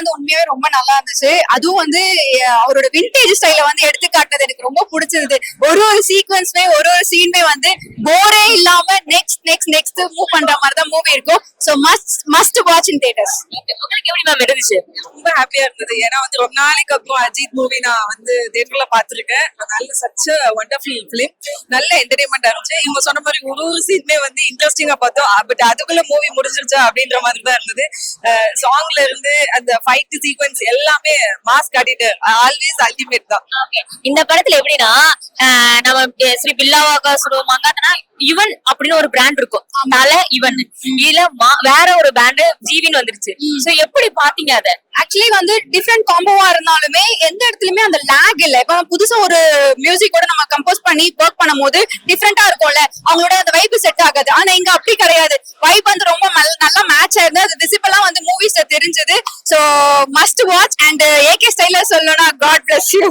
வந்து உண்மையாவே ரொம்ப நல்லா இருந்துச்சு. அதுவும் வந்து அவரோட விண்டேஜ் ஸ்டைல வந்து எடுத்து காட்டுனது எனக்கு ரொம்ப பிடிச்சிருந்தது. ஒரு ஒரு சீக்வன்ஸ்மே ஒரு ஒரு சீனுமே வந்து போரே இல்லாம நெக்ஸ்ட் மூவ் பண்ற மாதிரி தான் மூவி இருக்கும். So must watch in theatres. உங்களுக்கு எப்படி மேம் இருந்துச்சு? ரொம்ப ஹாப்பியா இருந்தது. ஏன்னா வந்து ரொம்ப நாளைக்கு அப்புறம் அஜித் மூவி நான் வந்து தியேட்டர்ல பாத்திருக்கேன். நல்ல சச் வண்டர்ஃபுல் பிலிம். நல்ல என்டர்டைன்மெண்டா இருந்துச்சு. இவங்க சொன்ன மாதிரி ஒரு ஒரு சீனுமே வந்து இன்ட்ரெஸ்டிங்கா பார்த்தோம். பட் அதுக்குள்ள மூவி முடிஞ்சிருச்சா அப்படின்ற மாதிரி தான் இருந்தது. சாங்ல இருந்து அந்த ஃபைட் சீக்வன்ஸ் எல்லாமே மாஸ் காட்டிட்டு ஆல்வேஸ் அல்டிமேட் தான். இந்த படத்துல எப்படின்னா நம்ம ஸ்ரீ பில்லாவாக்கா சொல்லுவாங்கன்னா இவன் அப்படின்னு ஒரு பிராண்ட் இருக்கும். தல இவன் இல்ல வேற ஒரு பிராண்ட் ஜீவின் வந்துருச்சு. சோ எப்படி பாத்தீங்க அத? ஆக்சுவலி வந்து டிஃப்ரெண்ட் காம்போவா இருந்தாலுமே எந்த இடத்துலயுமே அந்த லேக் இல்ல. இப்ப புதுசா ஒரு மியூசிக்கோட நம்ம கம்போஸ் பண்ணி ஒர்க் பண்ணும் போது டிஃப்ரெண்டா இருக்கும்ல, அவங்களோட அந்த வைப் செட் ஆகாது. ஆனா இங்க அப்படி கிடையாது. வைப் வந்து ரொம்ப நல்லா மேட்ச் ஆயிருந்தது. அது விசிபிளா வந்து மூவிஸ்ல தெரிஞ்சது. So must watch. And AK ஸ்டைல சொல்லணும்னா காட் பிளஸ் யூ.